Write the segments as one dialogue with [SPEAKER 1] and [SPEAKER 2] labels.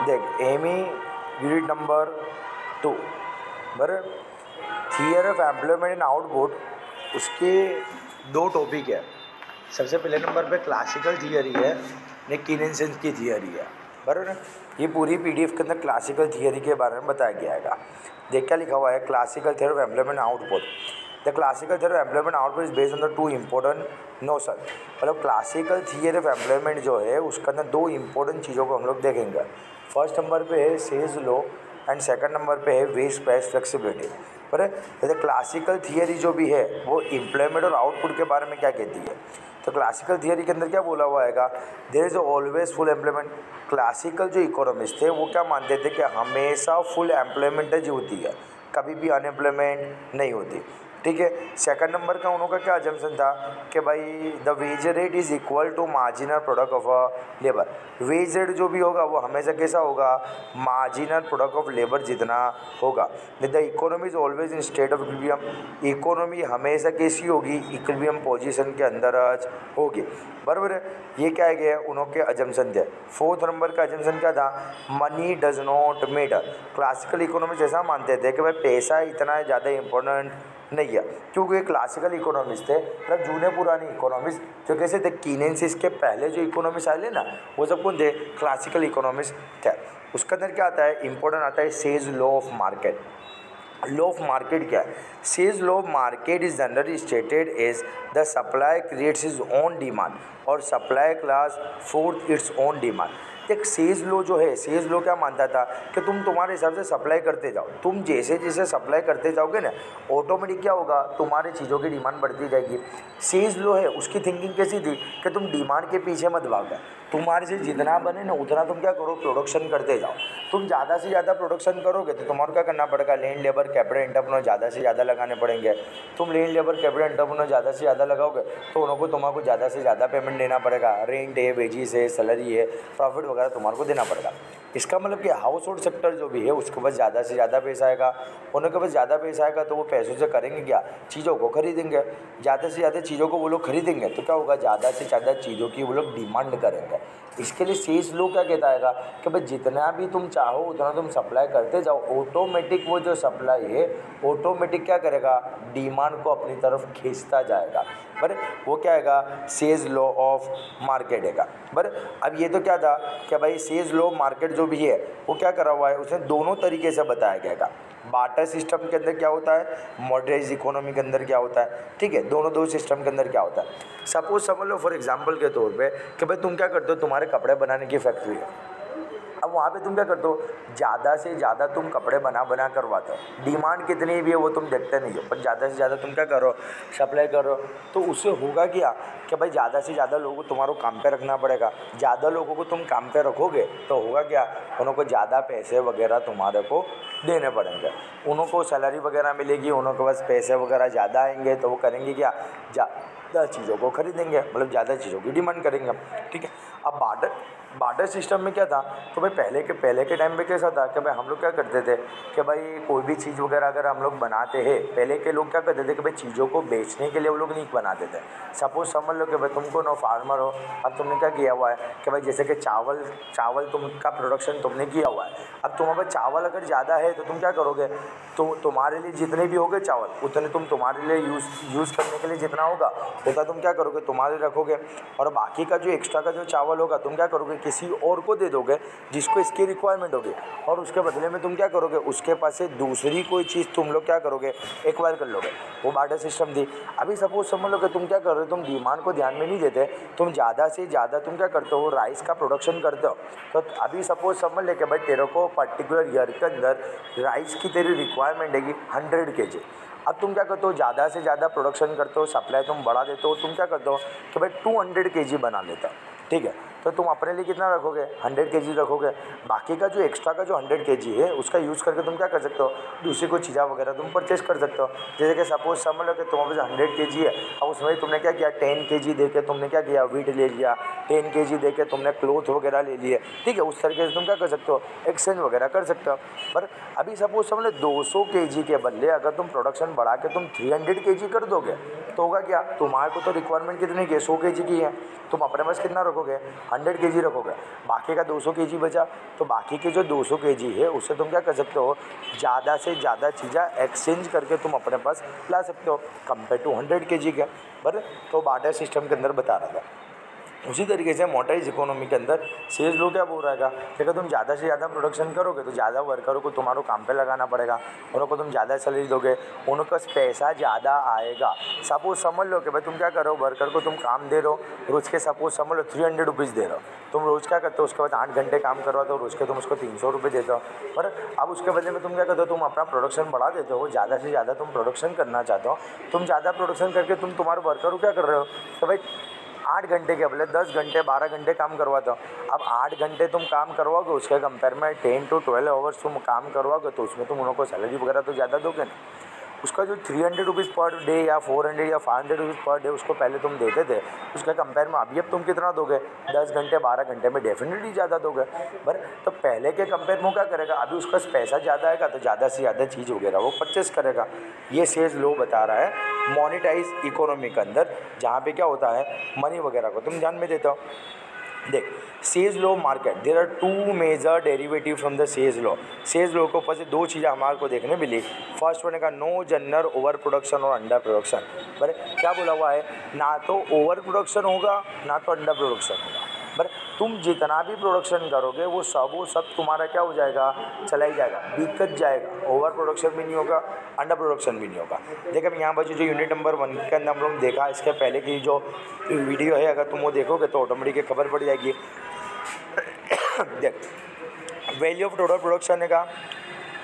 [SPEAKER 1] देख Amy unit number 2 बराबर। Theory of employment and output, उसके 2 टॉपिक है। सबसे पहले नंबर पे क्लासिकल थियरी है, ने कीनेसेंस की थियरी है, बराबर ना। ये पूरी पीडीएफ के अंदर क्लासिकल थियरी के बारे में बताया गया है। देख क्या लिखा हुआ है, classical theory of employment output. The classical theory of employment output is based on the 2 important notion. मतलब क्लासिकल थियरी ऑफ एम्प्लॉयमेंट जो है उसके अंदर 2 इंपॉर्टेंट चीज़ों को हम लोग देखेंगे। फर्स्ट नंबर पे है सेल्स लॉ एंड सेकंड नंबर पे है वेज प्राइस फ्लेक्सिबिलिटी। पर जैसे क्लासिकल थियरी जो भी है वो एम्प्लॉयमेंट और आउटपुट के बारे में क्या कहती है, तो क्लासिकल थियरी के अंदर क्या बोला हुआ है, there is always full employment. Classical जो इकोनॉमिस्ट थे वो क्या मानते थे कि हमेशा फुल एम्प्लॉयमेंट ही होती है, कभी भी अनएम्प्लॉयमेंट नहीं होती। ठीक है। सेकंड नंबर का उन्होंने क्या अजम्पशन था कि भाई the wage rate is equal to marginal product of a labour. Wage rate जो भी होगा वो हमेशा कैसा होगा, मार्जिनल प्रोडक्ट ऑफ लेबर जितना होगा। The economy is always in state of equilibrium. Economy हमेशा कैसी होगी, इक्विलिब्रियम पोजीशन के अंदर होगी, बराबर है। ये क्या है उन्होंने अजम्पशन थे। फोर्थ नंबर का अजम्पशन क्या था, money does not matter. Classical economist ऐसा मानते थे कि भाई पैसा इतना ज़्यादा इंपॉर्टेंट नहीं है, क्योंकि क्लासिकल इकोनॉमिस्ट थे, मतलब जूने पुराने इकोनॉमिस्ट जो कैसे थे, कीनेंसिस के पहले जो इकोनॉमिस्ट आए ना वो सब कौन थे, क्लासिकल इकोनॉमिस्ट थे। उसके अंदर क्या आता है, इंपॉर्टेंट आता है Say's law of market. Law of market क्या है, Say's law of market is generally stated as the supply creates is own demand और supply class forth its own demand. एक सेज लो जो है, सेज लो क्या मानता था कि तुम तुम्हारे हिसाब से सप्लाई करते जाओ, तुम जैसे जैसे सप्लाई करते जाओगे ना ऑटोमेटिक क्या होगा, तुम्हारी चीज़ों की डिमांड बढ़ती जाएगी। सेज लो है उसकी थिंकिंग कैसी थी कि तुम डिमांड के पीछे मत भागो, तुम्हारे से जितना बने ना उतना तुम क्या करो, प्रोडक्शन करते जाओ। तुम ज़्यादा से ज़्यादा प्रोडक्शन करोगे तो तुम्हारा क्या करना पड़ेगा, लैंड लेबर कैपिटल एंटरप्रेन्योर ज़्यादा से ज़्यादा लगाने पड़ेंगे। तुम लैंड लेबर कैपिटल एंटरप्रेन्योर ज़्यादा से ज़्यादा लगाओगे तो उनको तुम्हारे ज़्यादा से ज़्यादा पेमेंट देना पड़ेगा, रेंट है, वेजिस है, सैलरी है, प्रॉफिट वगैरह तुम्हारे को देना पड़ेगा। इसका मतलब कि हाउस होल्ड सेक्टर जो भी है उसके पास ज़्यादा से ज़्यादा पैसा आएगा, उनके पास ज़्यादा पैसा आएगा तो वो पैसों से करेंगे क्या, चीज़ों को खरीदेंगे। ज़्यादा से ज़्यादा चीज़ों को वो लोग खरीदेंगे तो क्या होगा, ज़्यादा से ज़्यादा चीज़ों की वो लोग डिमांड करेंगे। इसके लिए सेल्स लो क्या कहता है कि भाई जितना भी तुम चाहो उतना तुम सप्लाई करते जाओ, ऑटोमेटिक वो जो सप्लाई है ऑटोमेटिक क्या करेगा, डिमांड को अपनी तरफ खींचता जाएगा। पर वो क्या आएगा, सेज लॉ ऑफ मार्केट है। पर अब ये तो क्या था कि भाई सेज लॉ मार्केट जो भी है वो क्या करा हुआ है, उसने दोनों तरीके से बताया गया। बार्टर सिस्टम के अंदर क्या होता है, मॉडरेज इकोनॉमी के अंदर क्या होता है, ठीक है, दोनों दो सिस्टम के अंदर क्या होता है। सपोज समझ लो फॉर एग्जांपल के तौर पे कि भाई तुम क्या करते हो, तुम्हारे कपड़े बनाने की फैक्ट्री है, अब वहाँ पे तुम क्या करते हो, ज़्यादा से ज़्यादा तुम कपड़े बना करवाते हो, डिमांड कितनी भी है वो तुम देखते नहीं हो, पर ज़्यादा से ज़्यादा तुम क्या करो, सप्लाई करो। तो उससे होगा क्या कि भाई ज़्यादा से ज़्यादा लोगों को तुम्हारे काम पे रखना पड़ेगा, ज़्यादा लोगों को तुम काम पे रखोगे तो होगा क्या, उनको ज़्यादा पैसे वगैरह तुम्हारे को देने पड़ेंगे, उनको सैलरी वगैरह मिलेगी, उनके पास पैसे वगैरह ज़्यादा आएंगे तो वो करेंगे क्या, ज़्यादा चीज़ों को खरीदेंगे, मतलब ज़्यादा चीज़ों की डिमांड करेंगे। ठीक है। अब बार्टर सिस्टम में क्या था, तो भाई पहले के टाइम पे कैसा था कि भाई हम लोग क्या करते थे कि भाई कोई भी चीज़ वगैरह अगर हम लोग बनाते हैं, पहले के लोग क्या करते थे कि भाई चीज़ों को बेचने के लिए वो लोग नहीं बनाते थे। सपोज समझ लो कि भाई तुमको नो फार्मर हो, अब तुमने क्या किया हुआ है कि भाई जैसे कि चावल तुमका प्रोडक्शन तुमने किया हुआ है, अब तुम्हारे पास चावल अगर ज़्यादा है तो तुम क्या करोगे, तो तुम्हारे लिए जितने भी होंगे चावल उतने तुम तुम्हारे लिए यूज़ करने के लिए जितना होगा उतना तुम क्या करोगे, तुम्हारे रखोगे, और बाकी का जो एक्स्ट्रा का जो चावल होगा तुम क्या करोगे, किसी और को दे दोगे जिसको इसकी रिक्वायरमेंट होगी, और उसके बदले में तुम क्या करोगे, उसके पास से दूसरी कोई चीज़ तुम लोग क्या करोगे, एक्वायर कर लोगे। वो बार्टर सिस्टम थी। अभी सपोज समझ लो कि तुम क्या कर रहे हो, तुम डिमांड को ध्यान में नहीं देते, तुम ज़्यादा से ज़्यादा तुम क्या करते हो, राइस का प्रोडक्शन करते हो। तो अभी सपोज समझ ले कि भाई तेरे को पर्टिकुलर ईयर के अंदर राइस की तेरी रिक्वायरमेंट है 100 kg। अब तुम क्या करते हो, ज़्यादा से ज़्यादा प्रोडक्शन करते हो, सप्लाई तुम बढ़ा देते हो, तुम क्या करते हो कि भाई 200 kg बना लेता हो। ठीक है, तो तुम अपने लिए कितना रखोगे, 100 kg रखोगे, बाकी का जो एक्स्ट्रा का जो 100 kg है उसका यूज़ करके तुम क्या कर सकते हो, दूसरी कोई चीज़ा वगैरह तुम परचेस कर सकते हो। जैसे कि सपोज समझ लो कि तुम्हारे पास 100 kg है, अब उसमें तुमने क्या किया, 10 kg दे के तुमने क्या किया, वीट ले लिया, 10 kg दे के तुमने क्लोथ वगैरह ले लिए। ठीक है, उस तरीके से तुम क्या कर सकते हो, एक्सचेंज वगैरह कर सकते हो। पर अभी सपोज समझ लो 200 kg के बदले अगर तुम प्रोडक्शन बढ़ा के तुम 300 kg कर दोगे तो होगा क्या, तुम्हारे को तो रिक्वायरमेंट कितनी की है, 100 kg की है, तुम अपने पास कितना रखोगे, 100 kg रखोगे, बाकी का 200 kg बचा, तो बाकी के जो 200 kg है उससे तुम क्या कर सकते हो, ज़्यादा से ज़्यादा चीज़ें एक्सचेंज करके तुम अपने पास ला सकते हो कंपेयर टू 100 kg के। बराबर, तो बार्टर सिस्टम के अंदर बता रहा था। उसी तरीके से मोटराइज इकोनॉमी के अंदर सेल्स लो क्या बोल रहा है कि अगर तुम ज़्यादा से ज़्यादा प्रोडक्शन करोगे तो ज़्यादा वर्करों को तुम्हारे काम पे लगाना पड़ेगा, उनको तुम ज़्यादा सैलरी दोगे, उनको पैसा ज़्यादा आएगा। सपोज समझ लो कि भाई तुम क्या करो, वर्कर को तुम काम दे रहे हो, रोज़ के सपोज समझ लो 300 रुपीज़ दे रहे हो, तुम रोज़ क्या करते हो, उसके बाद 8 घंटे काम करवाते हो, रोज़ के तुम उसको 300 रुपये देते हो। पर अब उसके बदले में तुम क्या करते हो, तुम अपना प्रोडक्शन बढ़ा देते हो, ज़्यादा से ज़्यादा तुम प्रोडक्शन करना चाहते हो, तुम ज़्यादा प्रोडक्शन करके तुम तुम्हारे वर्कर को क्या कर रहे हो तो भाई 8 घंटे के बदले 10 घंटे 12 घंटे काम करवाता हो। अब 8 घंटे तुम काम करवाओगे, उसके कंपेयर में 10 to 12 आवर्स तुम काम करवाओगे, तो उसमें तुम उनको सैलरी वगैरह तो ज़्यादा दोगे ना। उसका जो 300 रुपीज़ पर डे या 400 या 500 रुपीज़ पर डे उसको पहले तुम देते थे, उसके कंपेयर में अभी अब तुम कितना दोगे, 10 घंटे 12 घंटे में डेफिनेटली ज़्यादा दोगे। पर तो पहले के कंपेयर में क्या करेगा, अभी उसका पैसा ज़्यादा आएगा तो ज़्यादा से ज़्यादा चीज़ वगैरह वो परचेस करेगा। ये सेल्स लो बता रहा है मोनेटाइज इकोनॉमी के अंदर, जहाँ पे क्या होता है मनी वगैरह को तुम ध्यान में देते हो। देख, sales law market, there are 2 major derivative from the sales law. Sales law के ऊपर से 2 चीज़ें हमारे को देखने मिली। फर्स्ट वन का नो जनरल ओवर प्रोडक्शन और अंडर प्रोडक्शन। बड़े क्या बोला हुआ है, ना तो ओवर प्रोडक्शन होगा ना तो अंडर प्रोडक्शन होगा। बट तुम जितना भी प्रोडक्शन करोगे वो सब तुम्हारा क्या हो जाएगा, चला ही जाएगा, बिकत जाएगा। ओवर प्रोडक्शन भी नहीं होगा, अंडर प्रोडक्शन भी नहीं होगा। देखिए अब यहाँ पर जो यूनिट नंबर 1 के अंदर हम लोग देखा, इसके पहले की जो वीडियो है अगर तुम वो देखोगे तो ऑटोमेटिक खबर पड़ जाएगी। देख, वैल्यू ऑफ टोटल प्रोडक्शन है का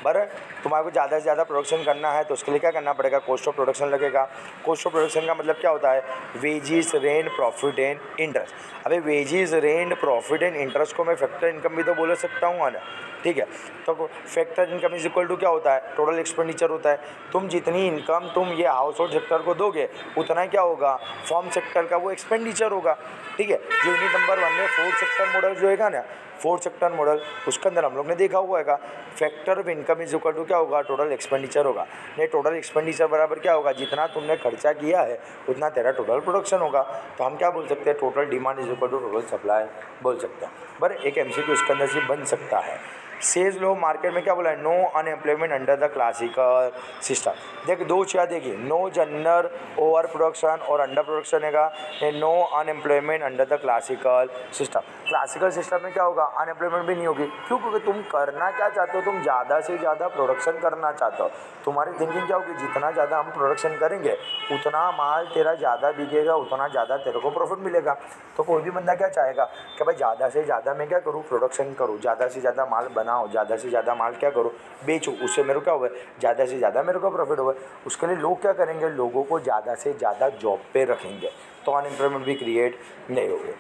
[SPEAKER 1] बराबर, तुम्हारे को ज़्यादा से ज़्यादा प्रोडक्शन करना है तो उसके लिए क्या करना पड़ेगा, कॉस्ट ऑफ प्रोडक्शन लगेगा। कॉस्ट ऑफ प्रोडक्शन का मतलब क्या होता है, wages rent profit and interest. अबे wages rent profit and interest को मैं फैक्टर इनकम भी तो बोल सकता हूँ ना, ठीक है। तो factor income is equal to क्या होता है, टोटल एक्सपेंडिचर होता है। तुम जितनी इनकम तुम ये हाउस होल्ड सेक्टर को दोगे उतना क्या होगा, फॉर्म सेक्टर का वो एक्सपेंडिचर होगा, ठीक है। जो यूनिट नंबर 1 में 4 सेक्टर मॉडल जो है ना, 4 सेक्टर मॉडल, उसके अंदर हम लोग ने देखा हुआ है factor of income is equal to क्या होगा, टोटल एक्सपेंडिचर होगा। नहीं, टोटल एक्सपेंडिचर बराबर क्या होगा, जितना तुमने खर्चा किया है उतना तेरा टोटल प्रोडक्शन होगा। तो हम क्या बोल सकते हैं, total demand is equal to total supply बोल सकते हैं। पर एक MCQ इसके अंदर से बन सकता है। सेल्स लो मार्केट में क्या बोला है, no unemployment under the classical system. देखिए 2 चीज़ देखिए, नो जनरल ओवर प्रोडक्शन और अंडर प्रोडक्शन है, no unemployment under the classical system. Classical system में क्या होगा, अनएम्प्लॉयमेंट भी नहीं होगी। क्यों, क्योंकि तुम करना क्या चाहते हो, तुम ज़्यादा से ज़्यादा प्रोडक्शन करना चाहते हो। तुम्हारी थिंकिंग क्या होगी, जितना ज़्यादा हम प्रोडक्शन करेंगे उतना माल तेरा ज़्यादा बिकेगा, उतना ज़्यादा तेरे को प्रॉफिट मिलेगा। तो कोई भी बंदा क्या चाहेगा कि भाई ज़्यादा से ज़्यादा मैं क्या करूँ, प्रोडक्शन करूँ, ज़्यादा से ज़्यादा माल बनाओ, ज़्यादा से ज़्यादा माल क्या करो, बेचो, उससे मेरे को क्या हुआ, ज़्यादा से ज़्यादा मेरे को प्रॉफिट हुआ। उसके लिए लोग क्या करेंगे, लोगों को ज़्यादा से ज़्यादा जॉब पे रखेंगे, तो अनएम्प्लॉयमेंट भी क्रिएट नहीं होगी।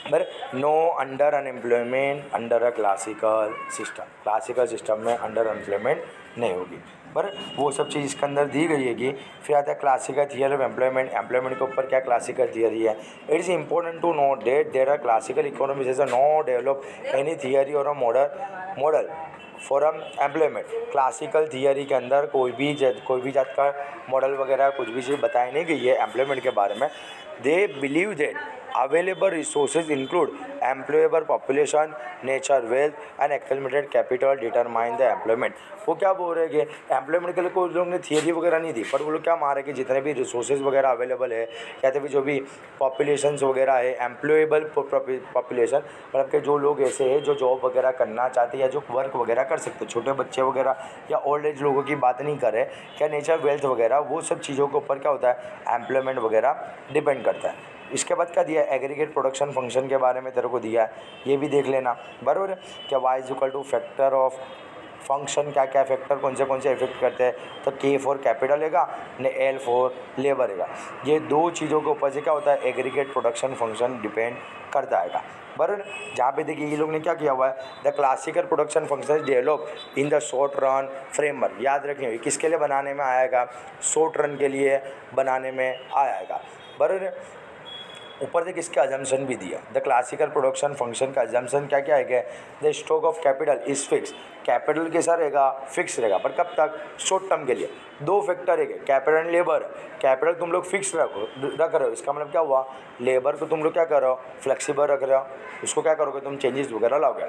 [SPEAKER 1] पर no under unemployment under a classical system, classical system में अंडर अनएम्प्लॉयमेंट नहीं होगी। पर वो सब चीज़ इसके अंदर दी गई है कि फिर आता है classical theory of employment. Employment के ऊपर क्या क्लासिकल थियरी है, it is important to know that there are classical economics as a no develop any theory और a model for employment. Classical theory के अंदर कोई भी जात का मॉडल वगैरह कुछ भी चीज़ बताई नहीं गई है एम्प्लॉयमेंट के बारे में। They believe that available resources include employable population, nature, wealth and accumulated capital determine the employment। वो क्या बोल रहे हैं कि एम्प्लॉयमेंट के लिए कोई लोग ने थियरी वगैरह नहीं दी, पर वो लोग क्या मान रहे हैं कि जितने भी रिसोर्सेज वगैरह अवेलेबल है, या तो भी जो भी पॉपुलेशंस वगैरह है, एम्प्लॉयबल पॉपुलेशन मतलब कि जो लोग ऐसे हैं जो जॉब वगैरह करना चाहते हैं या जो वर्क वगैरह कर सकते हैं, छोटे बच्चे वगैरह या ओल्ड एज लोगों की बात नहीं कर रहे, क्या नेचर, वेल्थ वगैरह, वो सब चीज़ों के ऊपर क्या होता है, एम्प्लॉयमेंट वगैरह डिपेंड करता है। इसके बाद क्या दिया, एग्रीगेट प्रोडक्शन फंक्शन के बारे में तेरे को दिया है, ये भी देख लेना बराबर है। क्या y is equal two factor of function, क्या क्या फैक्टर कौन से इफेक्ट करते हैं, तो K फॉर कैपिटल हैगा ने L फॉर लेबर हैगा। ये 2 चीज़ों के ऊपर से क्या होता है, एग्रीगेट प्रोडक्शन फंक्शन डिपेंड करता है बराबर। जहाँ पे देखिए ये लोग ने क्या किया हुआ है, the classical production function develop in the short run framework. याद रखिए किसके लिए बनाने में आएगा, शॉर्ट रन के लिए बनाने में आएगा बराबर। ऊपर से किसका अजम्पशन भी दिया, द क्लासिकल प्रोडक्शन फंक्शन का अजम्पशन क्या क्या है, the stock of capital is fix, capital कैसा रहेगा, फिक्स रहेगा, पर कब तक, शॉर्ट टर्म के लिए। दो फैक्टर है, कैपिटल एंड लेबर। कैपिटल तुम लोग फिक्स रख रहे हो, इसका मतलब क्या हुआ, लेबर को तुम लोग क्या कर रहे हो, फ्लेक्सिबल रख रहे हो, उसको क्या करोगे तुम, चेंजेस वगैरह लाओगे।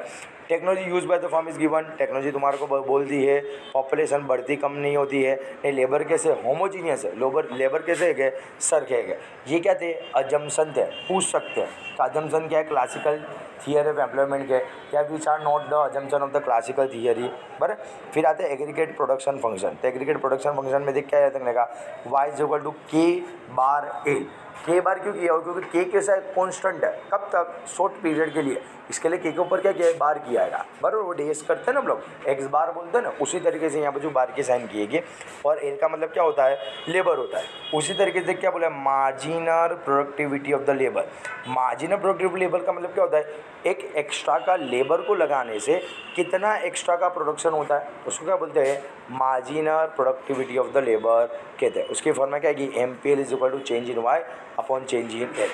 [SPEAKER 1] Technology use by the firm is given, technology तुम्हारे को बोल दी है, पॉपुलेशन बढ़ती कम नहीं होती है, नहीं लेबर कैसे होमोजीनियस है, लेबर कैसे है, सर्क है। ये क्या थे, अजम्पशन थे, पूछ सकते हैं। तो अजम्पशन क्या है, क्लासिकल थियरी ऑफ एम्प्लॉयमेंट के, या which are not the assumption of the classical theory. बराबर। फिर आते हैं एग्रीगेट प्रोडक्शन फंक्शन। तो एग्रीगेट प्रोडक्शन फंक्शन में देख क्या है, का वाई इज इक्वल टू के बार एल। के बार क्यों किया हो, क्योंकि के कैसा है, कॉन्स्टेंट है, कब तक, शॉर्ट पीरियड के लिए। इसके लिए के ऊपर क्या किया है, बार किया है, बराबर। वो डेज करते हैं ना हम लोग, एक्स बार बोलते हैं ना, उसी तरीके से यहाँ पर जो बार की साइन किए गए। और एल का मतलब क्या होता है, लेबर होता है। उसी तरीके से क्या बोला, marginal productivity of the labour. Marginal productivity labour का मतलब क्या होता है, एक एक्स्ट्रा का लेबर को लगाने से कितना एक्स्ट्रा का प्रोडक्शन होता है, उसको क्या बोलते हैं, marginal productivity of the labour कहते हैं। उसकी फॉर्मूला क्या है कि MPL is equal to change in Y upon change in L.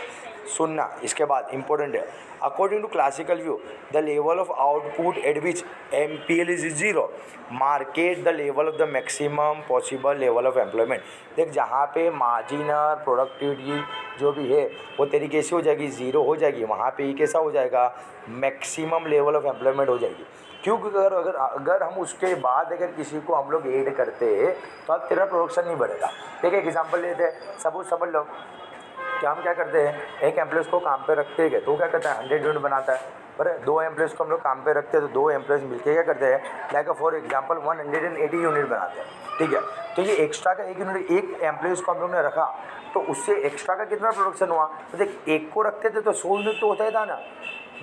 [SPEAKER 1] सुनना, इसके बाद इंपॉर्टेंट है, according to classical view the level of output at which MPL is zero market the level of the maximum possible level of employment. देख, जहाँ पे marginal productivity जो भी है वो तरीके कैसे हो जाएगी, ज़ीरो हो जाएगी, वहाँ पे ही कैसा हो जाएगा, मैक्सिमम लेवल ऑफ एम्प्लॉयमेंट हो जाएगी। क्योंकि अगर हम उसके बाद अगर किसी को हम लोग ऐड करते हैं तो अब तेरा प्रोडक्शन नहीं बढ़ेगा। ठीक है, एग्जाम्पल लेते हैं, सपोज समझ लो कि हम क्या करते हैं, एक एम्प्लॉयज़ को काम पे रखते हैं तो क्या करता है, 100 यूनिट बनाता है, बराबर। दो एम्प्लॉयज़ को हम लोग काम पे रखते हैं तो दो एम्प्लॉयज़ मिलकर क्या करते हैं, लाइक फॉर एग्जांपल 180 यूनिट बनाते हैं। ठीक है, तो ये एक्स्ट्रा का एक यूनिट, एक एम्प्लॉयज़ को हम लोग ने रखा तो उससे एक्स्ट्रा का कितना प्रोडक्शन हुआ, तो देख, एक को रखते थे तो 100 यूनिट तो होता ही था ना,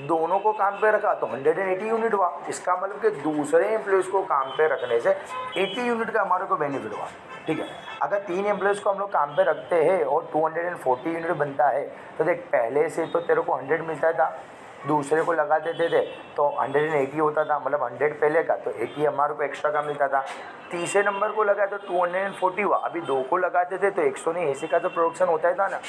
[SPEAKER 1] दोनों को काम पे रखा तो 180 यूनिट हुआ। इसका मतलब कि दूसरे एम्प्लॉयज़ को काम पे रखने से 80 यूनिट का हमारे को बेनिफिट हुआ। ठीक है, अगर 3 एम्प्लॉयज़ को हम लोग काम पे रखते हैं और 240 यूनिट बनता है तो देख, पहले से तो तेरे को 100 मिलता था, दूसरे को लगा देते थे तो 180 होता था, मतलब 100 पहले का तो 80 हमारे को एक्स्ट्रा का मिलता था। तीसरे नंबर को लगा तो 240 हुआ, अभी दो को लगाते थे तो 180 का तो प्रोडक्शन होता ही था ना,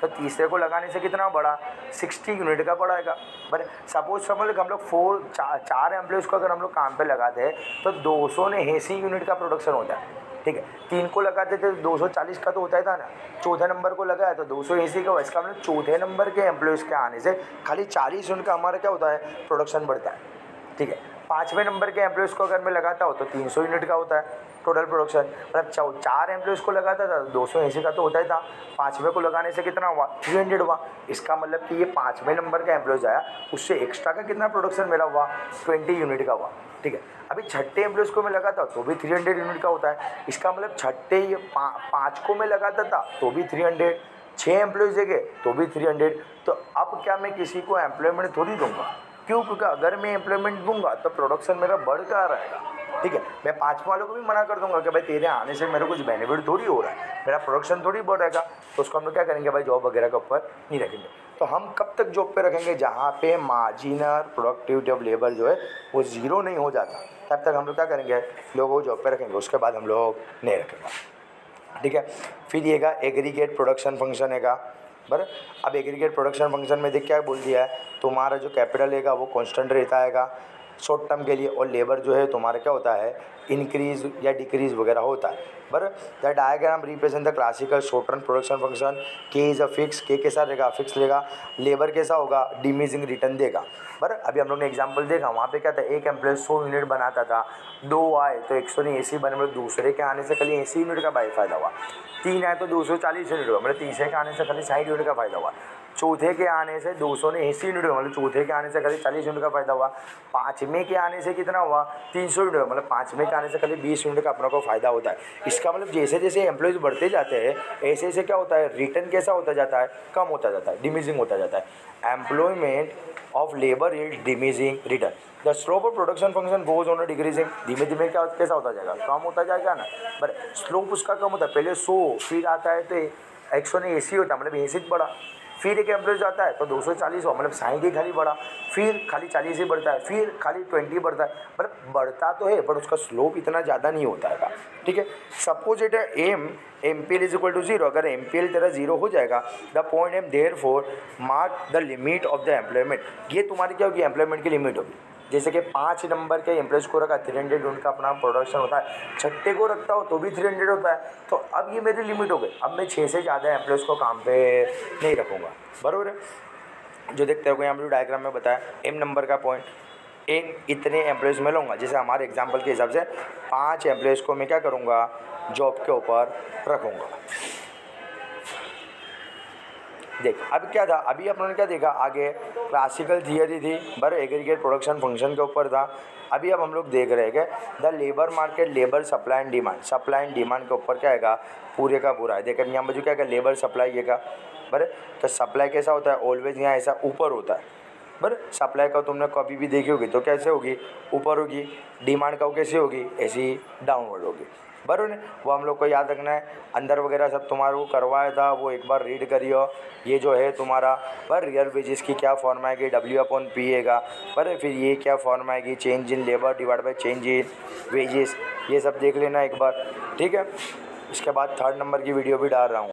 [SPEAKER 1] तो तीसरे को लगाने से कितना बढ़ा, 60 यूनिट का बढ़ाएगा। बट सपोज समझ हम लोग चार एम्प्लॉयज़ को अगर हम लोग काम पे लगाते हैं तो 280 यूनिट का प्रोडक्शन होता है। ठीक है, 3 को लगाते थे तो 240 का तो होता ही था ना, चौथे नंबर को लगाया तो 280 का। इसका मतलब चौथे नंबर के एम्प्लॉयज़ के आने से खाली 40 यूनिट का हमारा क्या होता है, प्रोडक्शन बढ़ता है। ठीक है, 5वें नंबर के एम्प्लॉयज़ को अगर मैं लगाता हूँ तो 300 यूनिट का होता है टोटल प्रोडक्शन, मतलब 4 एम्प्लॉयज़ को लगाता था 280 का तो होता ही था, 5वें को लगाने से कितना हुआ, 300 हुआ। इसका मतलब कि ये 5वें नंबर का एम्प्लॉयज़ आया, उससे एक्स्ट्रा का कितना प्रोडक्शन मेरा हुआ, 20 यूनिट का हुआ। ठीक है, अभी छठे एम्प्लॉयज़ को मैं लगाता तो भी 300 यूनिट का होता है। इसका मतलब छठे 5 को मैं लगाता था तो भी 300, 6 एम्प्लॉयज़ देंगे तो भी 300। तो अब क्या मैं किसी को एम्प्लॉयमेंट थोड़ी दूंगा, क्यों, क्योंकि अगर मैं एम्प्लॉयमेंट दूंगा तो प्रोडक्शन मेरा बढ़ कर रहेगा। ठीक है, मैं 5 वालों को भी मना कर दूंगा कि भाई तेरे आने से मेरे कुछ बेनिफिट थोड़ी हो रहा है, मेरा प्रोडक्शन थोड़ी बढ़ेगा, तो उसको हम लोग क्या करेंगे भाई, जॉब वगैरह के ऊपर नहीं रखेंगे। तो हम कब तक जॉब पे रखेंगे, जहाँ पे मार्जिनल प्रोडक्टिविटी ऑफ लेबर जो है वो ज़ीरो नहीं हो जाता, तब तक हम लोग क्या करेंगे, लोगों को जॉब पे रखेंगे, उसके बाद हम लोग नहीं रखेंगे। ठीक है, फिर ये का एग्रीगेट प्रोडक्शन फंक्शन है बराबर। अब एग्रीगेट प्रोडक्शन फंक्शन में देख क्या बोल दिया है, तुम्हारा जो कैपिटल है वो कांस्टेंट रहता है शॉर्ट टर्म के लिए, और लेबर जो है तुम्हारा क्या होता है, इंक्रीज या डिक्रीज वगैरह होता है। बराबर, the diagram represent the classical short term production function. के इज अ फिक्स, के कैसा रहेगा, फिक्स रहेगा। लेबर कैसा होगा, डिमिनिशिंग रिटर्न देगा। बराबर, अभी हम लोग ने एग्जांपल देखा, वहाँ पे क्या था, एक एम्प्लॉय 100 यूनिट बनाता था, 2 आए तो 180 बने, मतलब दूसरे के आने से खाली 80 यूनिट का फ़ायदा हुआ। 3 आए तो 240 यूनिट हुआ, मतलब तीसरे के आने से खाली 60 यूनिट का फ़ायदा हुआ। चौथे के आने से 280 यूनिट हुआ, मतलब चौथे के आने से खाली 40 यूनिट का फ़ायदा हुआ। 5वें के आने से कितना हुआ, 300 यूनिट हुआ, मतलब 5वें के आने से खाली 20 यूनिट का अपना को फ़ायदा होता है। इसका मतलब जैसे जैसे एम्प्लॉयज़ बढ़ते जाते हैं ऐसे ऐसे क्या होता है, रिटर्न कैसा होता जाता है, कम होता जाता है, डिमिनिशिंग होता जाता है। Employment of labour is diminishing return. The slope of production function goes on decreasing, धीमे धीमे क्या कैसा होता जाएगा, कम होता जाएगा ना। बट स्लोप उसका कम होता है, पहले 100 फिर आता है तो 180 होता है, मतलब 80 बढ़ा, फिर एक एम्प्लॉय आता है तो 240 हुआ, मतलब 60 ही खाली बढ़ा, फिर खाली 40 ही बढ़ता है, फिर खाली 20 बढ़ता है, मतलब बढ़ता तो है पर उसका स्लोप इतना ज़्यादा नहीं होता है। ठीक है, suppose it MPL is equal to 0, अगर एमपीएल तेरा 0 हो जाएगा, the point M therefore mark the limit of the employment, ये तुम्हारी क्या होगी, एम्प्लॉयमेंट की लिमिट होगी। जैसे कि 5 नंबर के एम्प्लॉयज़ को रखा 300 यूनिट का अपना प्रोडक्शन होता है, छठे को रखता हो तो भी 300 होता है। तो अब ये मेरी लिमिट हो गई, अब मैं 6 से ज़्यादा एम्प्लॉयज़ को काम पे नहीं रखूँगा, बराबर है। जो देखते हो यहाँ पर डायग्राम में बताया एम नंबर का पॉइंट, इन इतने एम्प्लॉयज़ में लूँगा। जैसे हमारे एग्जाम्पल के हिसाब से 5 एम्प्लॉयज़ को मैं क्या करूँगा, जॉब के ऊपर रखूँगा। देख अब क्या था, अभी अपन ने क्या देखा, आगे क्लासिकल थियरी थी पर एग्रीगेट प्रोडक्शन फंक्शन के ऊपर था। अभी अब हम लोग देख रहे हैं कि the labour market, labour supply and demand, supply and demand के ऊपर क्या है पूरे का पूरा है। देखिए यहाँ पर जो क्या है लेबर सप्लाई है का बरे, तो सप्लाई कैसा होता है ऑलवेज यहाँ ऐसा ऊपर होता है बराबर। सप्लाई का तुमने कभी भी देखी होगी तो कैसे होगी, ऊपर होगी। डिमांड का कैसे होगी, ऐसी डाउनवर्ड होगी, बराबर। वो हम लोग को याद रखना है। अंदर वगैरह सब तुम्हारे को करवाया था, वो एक बार रीड करियो। ये जो है तुम्हारा पर रियल वेजेस की क्या फॉर्म आएगी, W/P है पर फिर ये क्या फॉर्म आएगी, change in labour divide by change in wages, ये सब देख लेना एक बार, ठीक है। इसके बाद 3rd नंबर की वीडियो भी डाल रहा हूँ।